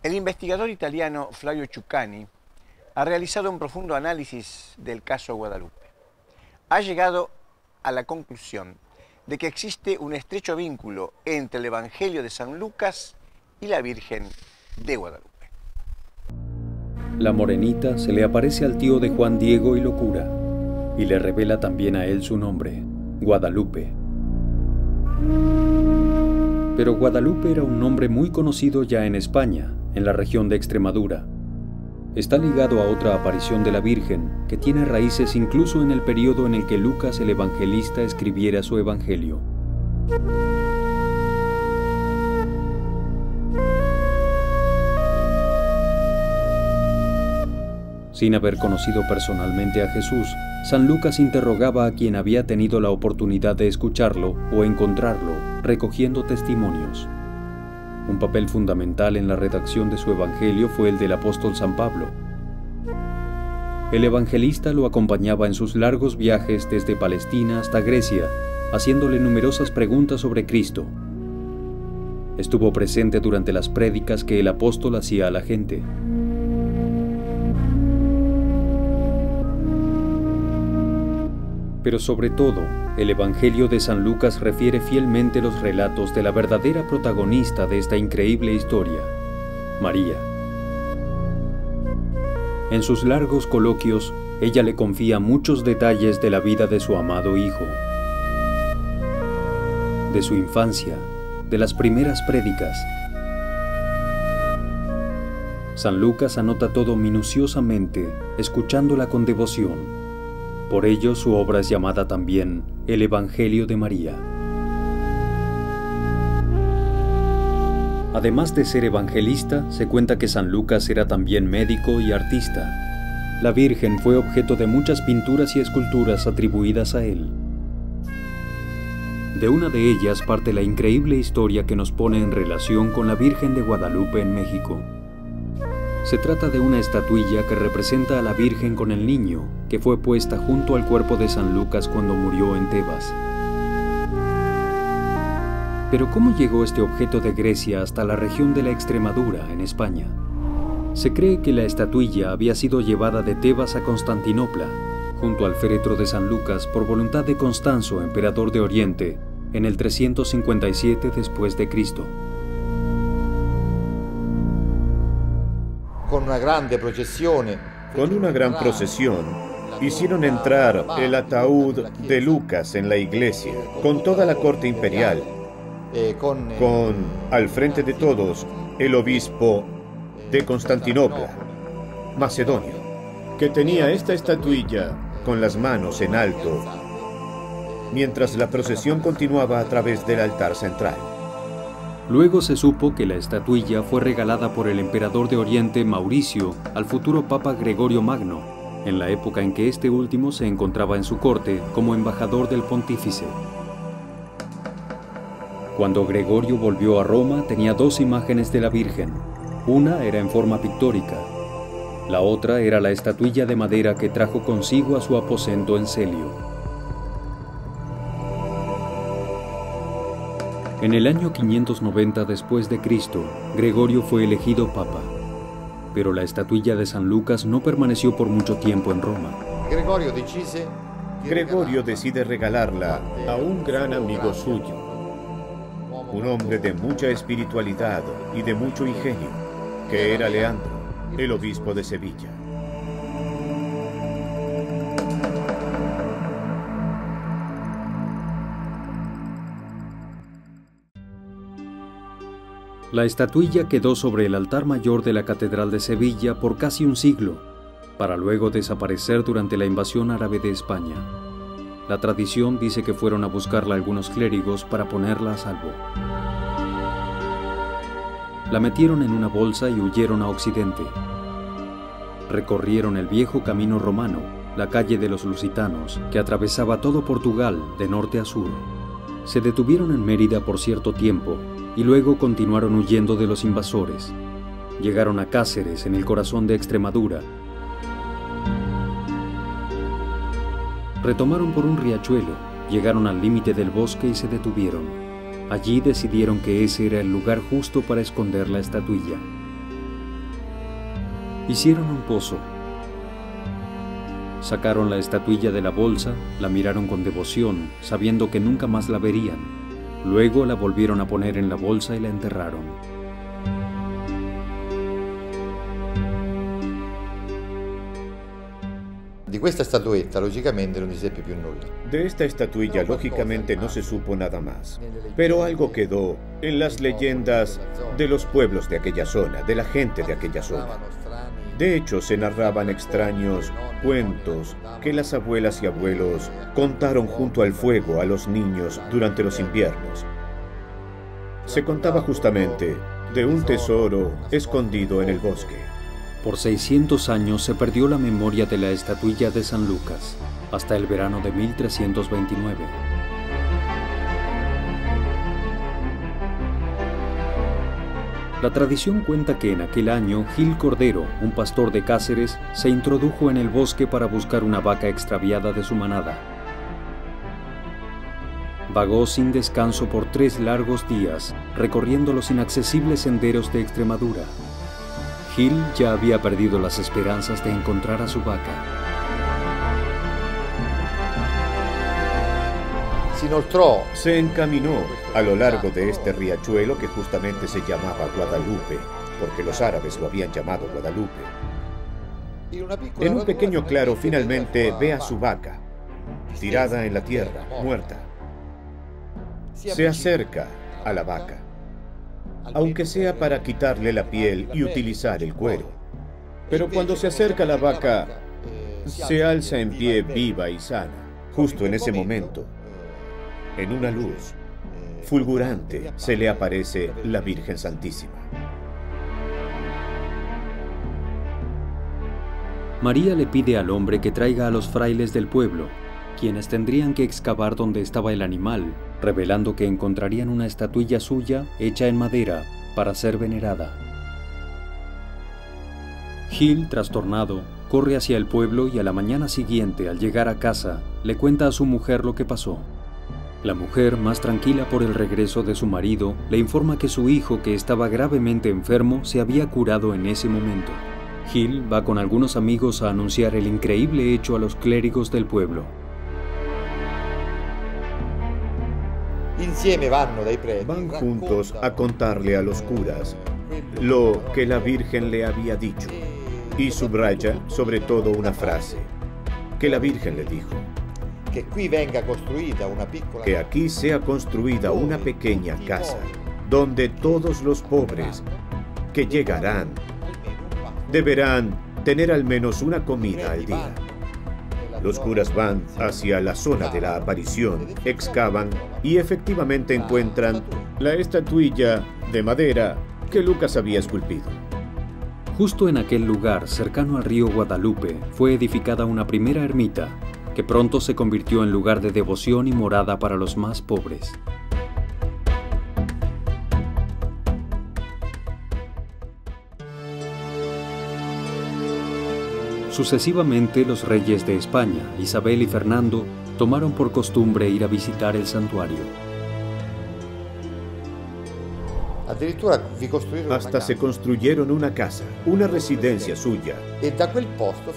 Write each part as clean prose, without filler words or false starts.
El investigador italiano Flavio Ciuccani ha realizado un profundo análisis del caso Guadalupe. Ha llegado a la conclusión de que existe un estrecho vínculo entre el Evangelio de San Lucas y la Virgen de Guadalupe. La morenita se le aparece al tío de Juan Diego y lo cura, y le revela también a él su nombre, Guadalupe. Pero Guadalupe era un nombre muy conocido ya en España, en la región de Extremadura. Está ligado a otra aparición de la Virgen, que tiene raíces incluso en el periodo en el que Lucas el evangelista escribiera su evangelio. Sin haber conocido personalmente a Jesús, San Lucas interrogaba a quien había tenido la oportunidad de escucharlo o encontrarlo, recogiendo testimonios. Un papel fundamental en la redacción de su evangelio fue el del apóstol San Pablo. El evangelista lo acompañaba en sus largos viajes desde Palestina hasta Grecia, haciéndole numerosas preguntas sobre Cristo. Estuvo presente durante las prédicas que el apóstol hacía a la gente. Pero sobre todo, el Evangelio de San Lucas refiere fielmente los relatos de la verdadera protagonista de esta increíble historia, María. En sus largos coloquios, ella le confía muchos detalles de la vida de su amado hijo, de su infancia, de las primeras prédicas. San Lucas anota todo minuciosamente, escuchándola con devoción. Por ello, su obra es llamada también el Evangelio de María. Además de ser evangelista, se cuenta que San Lucas era también médico y artista. La Virgen fue objeto de muchas pinturas y esculturas atribuidas a él. De una de ellas parte la increíble historia que nos pone en relación con la Virgen de Guadalupe en México. Se trata de una estatuilla que representa a la Virgen con el niño, que fue puesta junto al cuerpo de San Lucas cuando murió en Tebas. Pero ¿cómo llegó este objeto de Grecia hasta la región de la Extremadura, en España? Se cree que la estatuilla había sido llevada de Tebas a Constantinopla, junto al féretro de San Lucas por voluntad de Constanzo, emperador de Oriente, en el 357 después de Cristo. Con una gran procesión, hicieron entrar el ataúd de Lucas en la iglesia, con toda la corte imperial, con, al frente de todos, el obispo de Constantinopla, macedonio, que tenía esta estatuilla con las manos en alto, mientras la procesión continuaba a través del altar central. Luego se supo que la estatuilla fue regalada por el emperador de Oriente Mauricio al futuro Papa Gregorio Magno, en la época en que este último se encontraba en su corte como embajador del pontífice. Cuando Gregorio volvió a Roma tenía dos imágenes de la Virgen. Una era en forma pictórica, la otra era la estatuilla de madera que trajo consigo a su aposento en Celio. En el año 590 después de Cristo, Gregorio fue elegido papa, pero la estatuilla de San Lucas no permaneció por mucho tiempo en Roma. Gregorio decide regalarla a un gran amigo suyo, un hombre de mucha espiritualidad y de mucho ingenio, que era Leandro, el obispo de Sevilla. La estatuilla quedó sobre el altar mayor de la Catedral de Sevilla por casi un siglo, para luego desaparecer durante la invasión árabe de España. La tradición dice que fueron a buscarla algunos clérigos para ponerla a salvo. La metieron en una bolsa y huyeron a Occidente. Recorrieron el viejo camino romano, la calle de los Lusitanos, que atravesaba todo Portugal de norte a sur. Se detuvieron en Mérida por cierto tiempo, y luego continuaron huyendo de los invasores. Llegaron a Cáceres, en el corazón de Extremadura. Retomaron por un riachuelo, llegaron al límite del bosque y se detuvieron. Allí decidieron que ese era el lugar justo para esconder la estatuilla. Hicieron un pozo. Sacaron la estatuilla de la bolsa, la miraron con devoción, sabiendo que nunca más la verían. Luego la volvieron a poner en la bolsa y la enterraron. De esta estatuilla, lógicamente, no se seppe più nulla. De esta estatuilla, lógicamente, no se supo nada más. Pero algo quedó en las leyendas de los pueblos de aquella zona, de la gente de aquella zona. De hecho, se narraban extraños cuentos que las abuelas y abuelos contaron junto al fuego a los niños durante los inviernos. Se contaba justamente de un tesoro escondido en el bosque. Por 600 años se perdió la memoria de la estatuilla de San Lucas, hasta el verano de 1329. La tradición cuenta que en aquel año Gil Cordero, un pastor de Cáceres, se introdujo en el bosque para buscar una vaca extraviada de su manada. Vagó sin descanso por 3 largos días, recorriendo los inaccesibles senderos de Extremadura. Gil ya había perdido las esperanzas de encontrar a su vaca. Se encaminó a lo largo de este riachuelo que justamente se llamaba Guadalupe, porque los árabes lo habían llamado Guadalupe. En un pequeño claro finalmente ve a su vaca, tirada en la tierra, muerta. Se acerca a la vaca, aunque sea para quitarle la piel y utilizar el cuero. Pero cuando se acerca a la vaca, se alza en pie viva y sana. Justo en ese momento, en una luz fulgurante, se le aparece la Virgen Santísima. María le pide al hombre que traiga a los frailes del pueblo, quienes tendrían que excavar donde estaba el animal, revelando que encontrarían una estatuilla suya hecha en madera para ser venerada. Gil, trastornado, corre hacia el pueblo y a la mañana siguiente, al llegar a casa, le cuenta a su mujer lo que pasó. La mujer, más tranquila por el regreso de su marido, le informa que su hijo, que estaba gravemente enfermo, se había curado en ese momento. Gil va con algunos amigos a anunciar el increíble hecho a los clérigos del pueblo. Van juntos a contarle a los curas lo que la Virgen le había dicho y subraya sobre todo una frase que la Virgen le dijo: que aquí sea construida una pequeña casa donde todos los pobres que llegarán deberán tener al menos una comida al día. Los curas van hacia la zona de la aparición, excavan y efectivamente encuentran la estatuilla de madera que Lucas había esculpido. Justo en aquel lugar, cercano al río Guadalupe, fue edificada una primera ermita, que pronto se convirtió en lugar de devoción y morada para los más pobres. Sucesivamente, los reyes de España, Isabel y Fernando, tomaron por costumbre ir a visitar el santuario. Hasta se construyeron una casa, una residencia suya.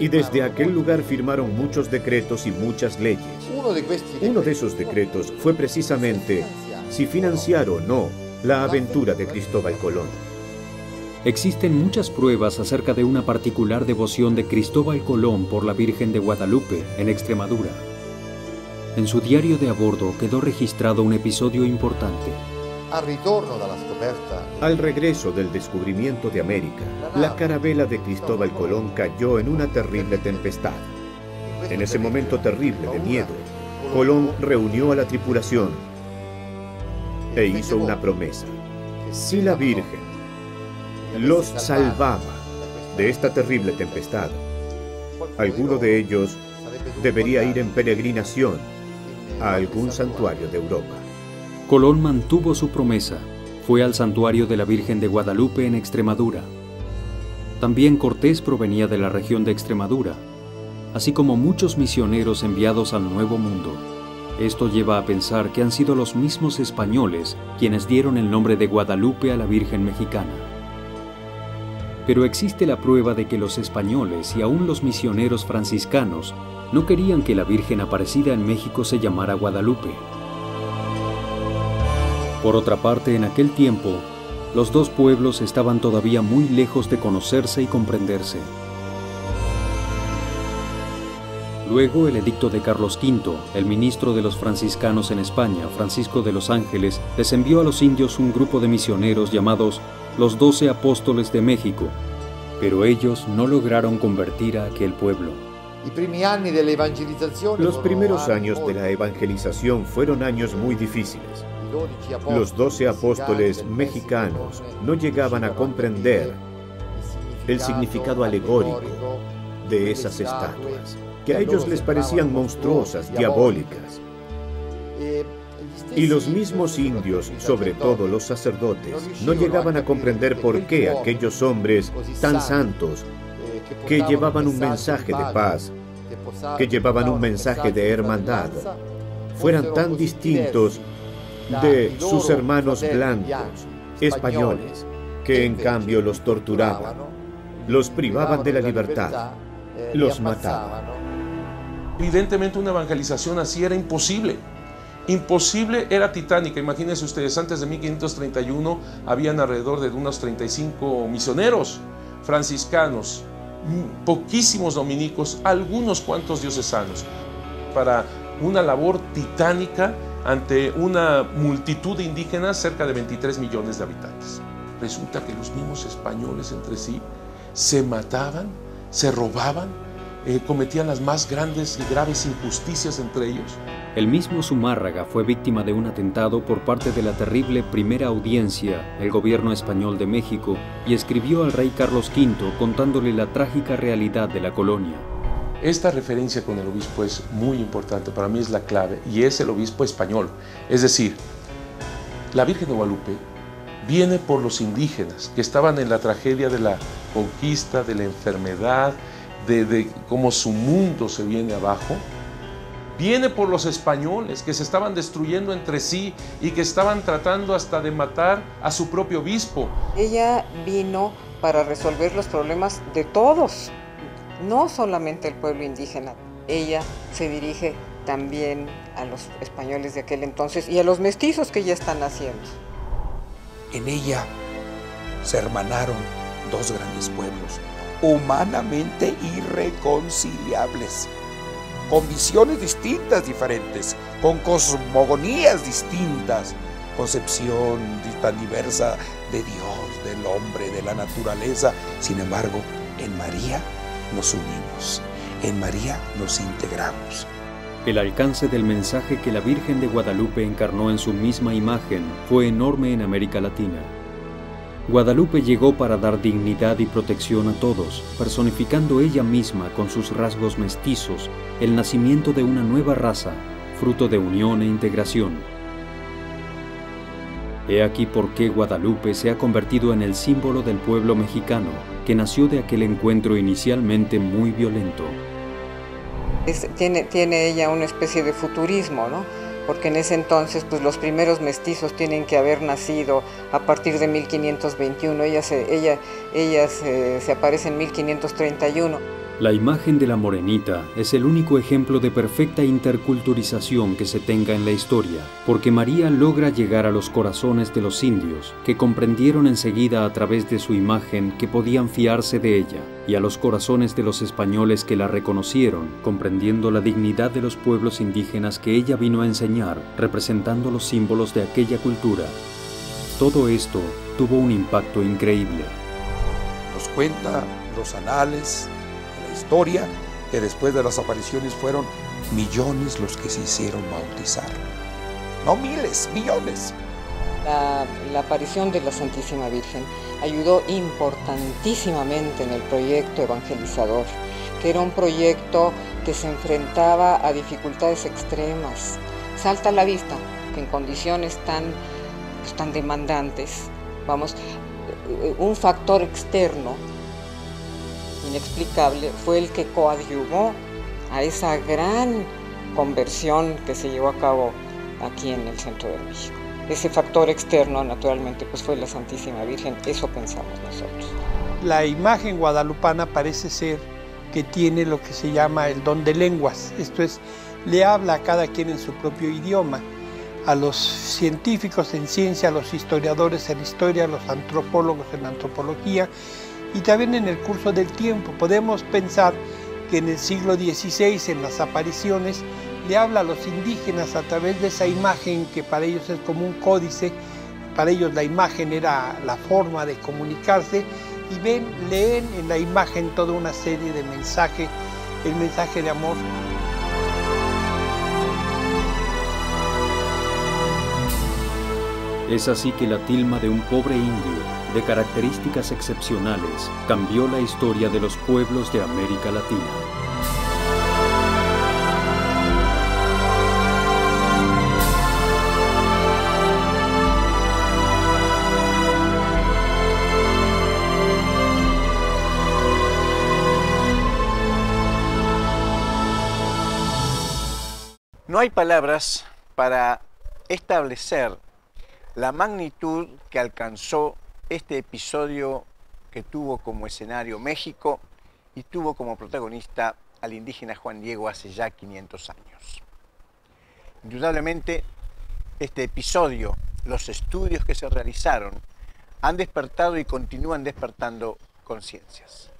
Y desde aquel lugar firmaron muchos decretos y muchas leyes. Uno de esos decretos fue precisamente si financiar o no la aventura de Cristóbal Colón. Existen muchas pruebas acerca de una particular devoción de Cristóbal Colón por la Virgen de Guadalupe, en Extremadura. En su diario de a bordo quedó registrado un episodio importante. Al regreso del descubrimiento de América, la carabela de Cristóbal Colón cayó en una terrible tempestad. En ese momento terrible de miedo, Colón reunió a la tripulación e hizo una promesa. Si la Virgen los salvaba de esta terrible tempestad, alguno de ellos debería ir en peregrinación a algún santuario de Europa. Colón mantuvo su promesa. Fue al santuario de la Virgen de Guadalupe en Extremadura. También Cortés provenía de la región de Extremadura, así como muchos misioneros enviados al Nuevo Mundo. Esto lleva a pensar que han sido los mismos españoles quienes dieron el nombre de Guadalupe a la Virgen mexicana. Pero existe la prueba de que los españoles y aún los misioneros franciscanos no querían que la Virgen aparecida en México se llamara Guadalupe. Por otra parte, en aquel tiempo, los dos pueblos estaban todavía muy lejos de conocerse y comprenderse. Luego, el edicto de Carlos V, el ministro de los franciscanos en España, Francisco de los Ángeles, les envió a los indios un grupo de misioneros llamados los 12 Apóstoles de México, pero ellos no lograron convertir a aquel pueblo. Los primeros años de la evangelización fueron años muy difíciles. Los 12 apóstoles mexicanos no llegaban a comprender el significado alegórico de esas estatuas, que a ellos les parecían monstruosas, diabólicas. Y los mismos indios, sobre todo los sacerdotes, no llegaban a comprender por qué aquellos hombres tan santos, que llevaban un mensaje de paz, que llevaban un mensaje de hermandad, fueran tan distintos de sus hermanos blancos, españoles, que en cambio los torturaban, los privaban de la libertad, los mataban. Evidentemente una evangelización así era imposible. Imposible, era titánica. Imagínense ustedes, antes de 1531 habían alrededor de unos 35 misioneros franciscanos, poquísimos dominicos, algunos cuantos diocesanos, para una labor titánica ante una multitud de indígenas, cerca de 23 millones de habitantes. Resulta que los mismos españoles entre sí se mataban, se robaban, cometían las más grandes y graves injusticias entre ellos. El mismo Zumárraga fue víctima de un atentado por parte de la terrible Primera Audiencia, el gobierno español de México, y escribió al rey Carlos V contándole la trágica realidad de la colonia. Esta referencia con el obispo es muy importante, para mí es la clave, y es el obispo español. Es decir, la Virgen de Guadalupe viene por los indígenas, que estaban en la tragedia de la conquista, de la enfermedad, de cómo su mundo se viene abajo. Viene por los españoles, que se estaban destruyendo entre sí y que estaban tratando hasta de matar a su propio obispo. Ella vino para resolver los problemas de todos, no solamente el pueblo indígena. Ella se dirige también a los españoles de aquel entonces y a los mestizos que ya están naciendo. En ella se hermanaron dos grandes pueblos, humanamente irreconciliables, con visiones distintas, diferentes, con cosmogonías distintas, concepción tan diversa de Dios, del hombre, de la naturaleza. Sin embargo, en María nos unimos, en María nos integramos. El alcance del mensaje que la Virgen de Guadalupe encarnó en su misma imagen fue enorme en América Latina. Guadalupe llegó para dar dignidad y protección a todos, personificando ella misma con sus rasgos mestizos el nacimiento de una nueva raza, fruto de unión e integración. He aquí por qué Guadalupe se ha convertido en el símbolo del pueblo mexicano, que nació de aquel encuentro inicialmente muy violento. Tiene ella una especie de futurismo, ¿no? Porque en ese entonces pues los primeros mestizos tienen que haber nacido a partir de 1521, ella se aparece en 1531. La imagen de la morenita es el único ejemplo de perfecta interculturización que se tenga en la historia, porque María logra llegar a los corazones de los indios, que comprendieron enseguida a través de su imagen que podían fiarse de ella, y a los corazones de los españoles que la reconocieron, comprendiendo la dignidad de los pueblos indígenas que ella vino a enseñar, representando los símbolos de aquella cultura. Todo esto tuvo un impacto increíble. Nos cuenta los anales, historia, que después de las apariciones fueron millones los que se hicieron bautizar. No miles, millones. La aparición de la Santísima Virgen ayudó importantísimamente en el proyecto evangelizador, que era un proyecto que se enfrentaba a dificultades extremas. Salta a la vista que en condiciones tan demandantes, un factor externo inexplicable fue el que coadyuvó a esa gran conversión que se llevó a cabo aquí en el centro de México. Ese factor externo, naturalmente, pues fue la Santísima Virgen, eso pensamos nosotros. la imagen guadalupana parece ser que tiene lo que se llama el don de lenguas, esto es, le habla a cada quien en su propio idioma, a los científicos en ciencia, a los historiadores en historia, a los antropólogos en antropología, y también en el curso del tiempo. Podemos pensar que en el siglo XVI, en las apariciones, le habla a los indígenas a través de esa imagen que para ellos es como un códice. Para ellos la imagen era la forma de comunicarse, y leen en la imagen toda una serie de mensajes, el mensaje de amor. Es así que la tilma de un pobre indio, de características excepcionales, cambió la historia de los pueblos de América Latina. No hay palabras para establecer la magnitud que alcanzó este episodio que tuvo como escenario México y tuvo como protagonista al indígena Juan Diego hace ya 500 años. Indudablemente, este episodio, los estudios que se realizaron, han despertado y continúan despertando conciencias.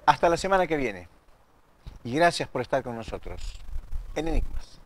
Hasta la semana que viene y gracias por estar con nosotros en Enigmas.